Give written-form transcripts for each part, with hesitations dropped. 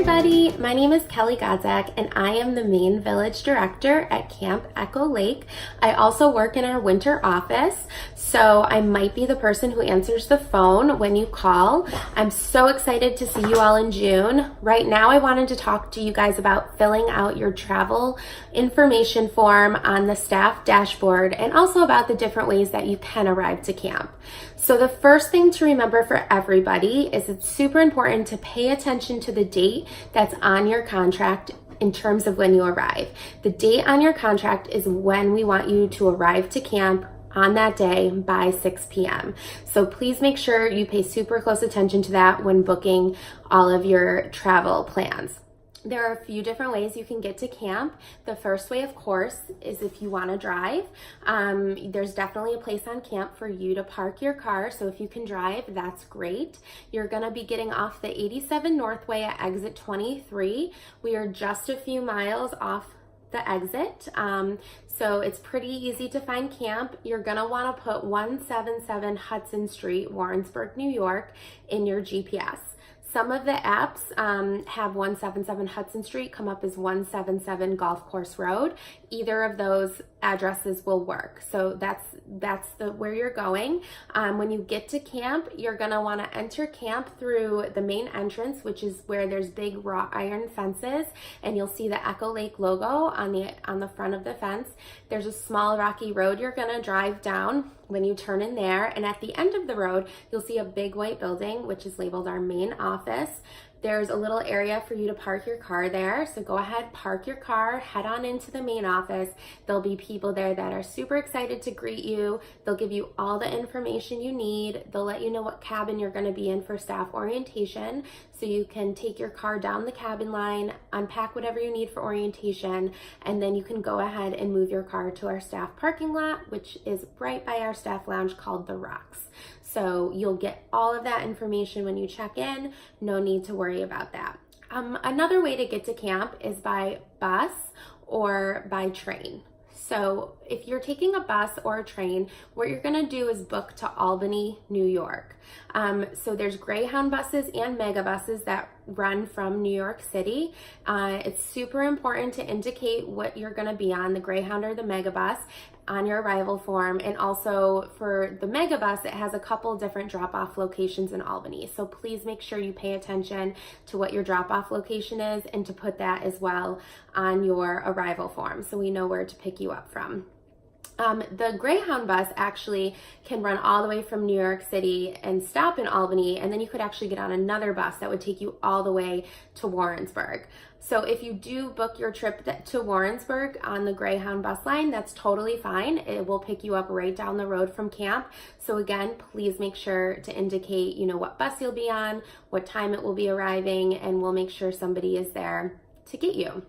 everybody, my name is Kelly Godzak and I am the main village director at Camp Echo Lake. I also work in our winter office, so I might be the person who answers the phone when you call. I'm so excited to see you all in June. Right now I wanted to talk to you guys about filling out your travel information form on the staff dashboard and also about the different ways that you can arrive to camp. So the first thing to remember for everybody is it's super important to pay attention to the date that's on your contract in terms of when you arrive. The date on your contract is when we want you to arrive to camp on that day by 6 p.m. So please make sure you pay super close attention to that when booking all of your travel plans. There are a few different ways you can get to camp. The first way, of course, is if you want to drive. There's definitely a place on camp for you to park your car, so if you can drive, that's great. You're going to be getting off the 87 Northway at exit 23. We are just a few miles off the exit, so it's pretty easy to find camp. You're going to want to put 177 Hudson Street, Warrensburg, New York in your GPS. Some of the apps have 177 Hudson Street come up as 177 Golf Course Road. Either of those addresses will work. So that's where you're going. When you get to camp, you're gonna wanna enter camp through the main entrance, which is where there's big wrought iron fences, and you'll see the Echo Lake logo on the front of the fence. There's a small rocky road you're gonna drive down when you turn in there, and at the end of the road, you'll see a big white building, which is labeled our main office. There's a little area for you to park your car there. So go ahead, park your car, head on into the main office. There'll be people there that are super excited to greet you. They'll give you all the information you need. They'll let you know what cabin you're gonna be in for staff orientation. So you can take your car down the cabin line, unpack whatever you need for orientation, and then you can go ahead and move your car to our staff parking lot, which is right by our staff lounge called The Rocks. So you'll get all of that information when you check in. No need to worry about that. Another way to get to camp is by bus or by train. So if you're taking a bus or a train, what you're gonna do is book to Albany, New York. So there's Greyhound buses and mega buses that run from New York City. It's super important to indicate what you're gonna be on, the Greyhound or the mega bus, on your arrival form. And also for the mega bus, it has a couple different drop-off locations in Albany. So please make sure you pay attention to what your drop-off location is and to put that as well on your arrival form so we know where to pick you up from. The Greyhound bus actually can run all the way from New York City and stop in Albany, and then you could actually get on another bus that would take you all the way to Warrensburg. So if you do book your trip to Warrensburg on the Greyhound bus line, that's totally fine. It will pick you up right down the road from camp. So again, please make sure to indicate, what bus you'll be on, what time it will be arriving, and we'll make sure somebody is there to get you.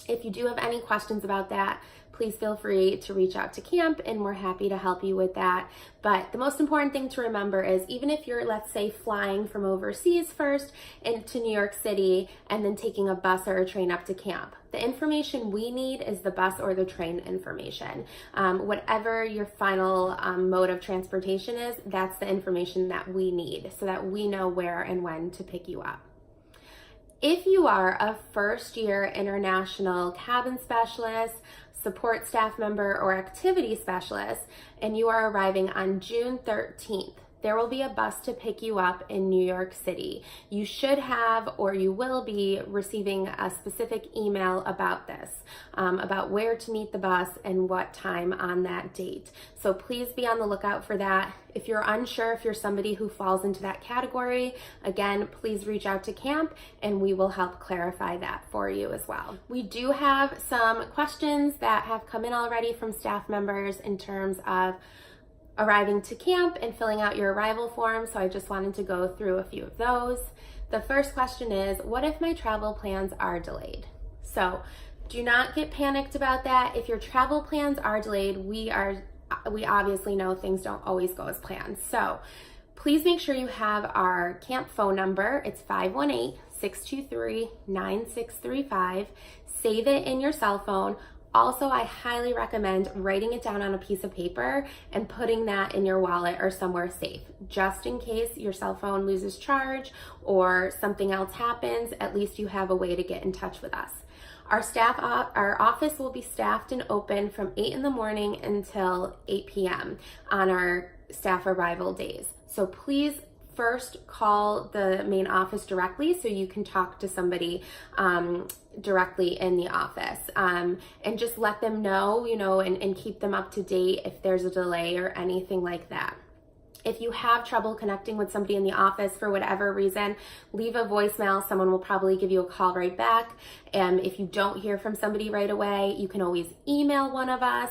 If you do have any questions about that, please feel free to reach out to camp and we're happy to help you with that. But the most important thing to remember is even if you're, let's say, flying from overseas first into New York City and then taking a bus or a train up to camp, the information we need is the bus or the train information. Whatever your final mode of transportation is, that's the information that we need so that we know where and when to pick you up. If you are a first-year international cabin specialist, support staff member, or activity specialist, and you are arriving on June 13th, there will be a bus to pick you up in New York City. You should have, or you will be, receiving a specific email about this, about where to meet the bus and what time on that date. So please be on the lookout for that. If you're unsure if you're somebody who falls into that category, again, please reach out to camp and we will help clarify that for you as well. We do have some questions that have come in already from staff members in terms of arriving to camp and filling out your arrival form, so I just wanted to go through a few of those. The first question is, what if my travel plans are delayed? So do not get panicked about that. If your travel plans are delayed, we obviously know things don't always go as planned. So please make sure you have our camp phone number. It's 518-623-9635. Save it in your cell phone. Also, I highly recommend writing it down on a piece of paper and putting that in your wallet or somewhere safe, just in case your cell phone loses charge or something else happens. At least you have a way to get in touch with us. Our office will be staffed and open from 8 in the morning until 8 p.m. on our staff arrival days. So please first call the main office directly so you can talk to somebody directly in the office, and just let them know, and keep them up to date if there's a delay or anything like that. If you have trouble connecting with somebody in the office for whatever reason, leave a voicemail. Someone will probably give you a call right back. And if you don't hear from somebody right away, you can always email one of us,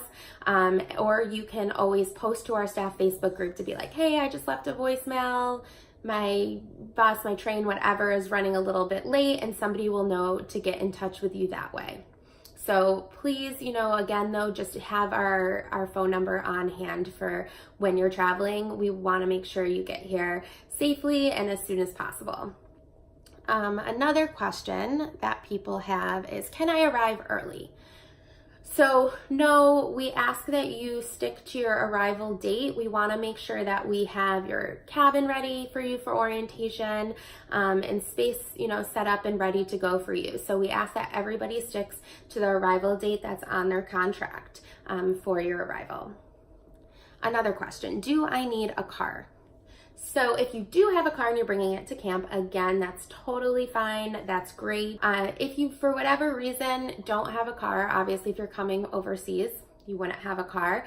or you can always post to our staff Facebook group to be like, hey, I just left a voicemail. My bus, my train, whatever is running a little bit late, and somebody will know to get in touch with you that way. So please, again though, just have our phone number on hand for when you're traveling. We want to make sure you get here safely and as soon as possible. Another question that people have is, can I arrive early? So no, we ask that you stick to your arrival date. We want to make sure that we have your cabin ready for you for orientation, and space, set up and ready to go for you. So we ask that everybody sticks to the arrival date that's on their contract for your arrival. Another question, do I need a car? So if you do have a car and you're bringing it to camp, again, that's totally fine. That's great. If you, for whatever reason, don't have a car, obviously if you're coming overseas, you wouldn't have a car,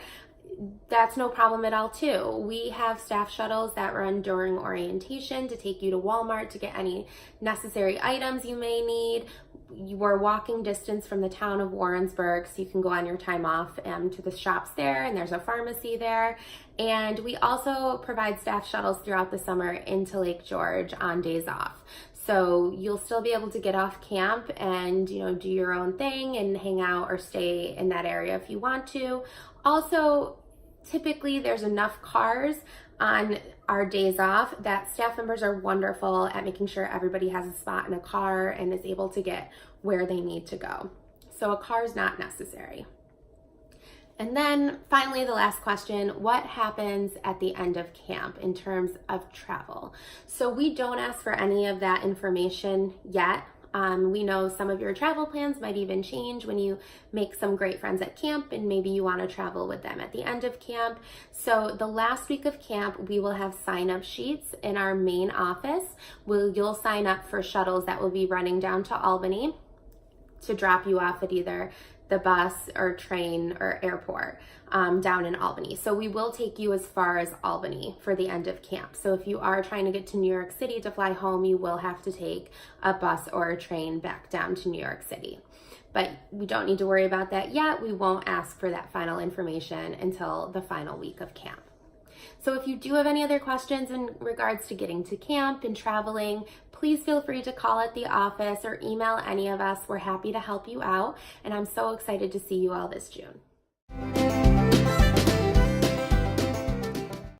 that's no problem at all too. We have staff shuttles that run during orientation to take you to Walmart to get any necessary items you may need. You are walking distance from the town of Warrensburg, so you can go on your time off to the shops there, and there's a pharmacy there. And we also provide staff shuttles throughout the summer into Lake George on days off. So you'll still be able to get off camp and, do your own thing and hang out or stay in that area if you want to. Also, typically there's enough cars on our days off that staff members are wonderful at making sure everybody has a spot in a car and is able to get where they need to go. So a car is not necessary. And then finally, the last question, what happens at the end of camp in terms of travel? So we don't ask for any of that information yet. We know some of your travel plans might even change when you make some great friends at camp and maybe you want to travel with them at the end of camp. So the last week of camp, we will have sign-up sheets in our main office. You'll sign up for shuttles that will be running down to Albany to drop you off at either the bus or train or airport down in Albany. So we will take you as far as Albany for the end of camp. So if you are trying to get to New York City to fly home, you will have to take a bus or a train back down to New York City. But we don't need to worry about that yet. We won't ask for that final information until the final week of camp. So if you do have any other questions in regards to getting to camp and traveling, please feel free to call at the office or email any of us. We're happy to help you out, and I'm so excited to see you all this June.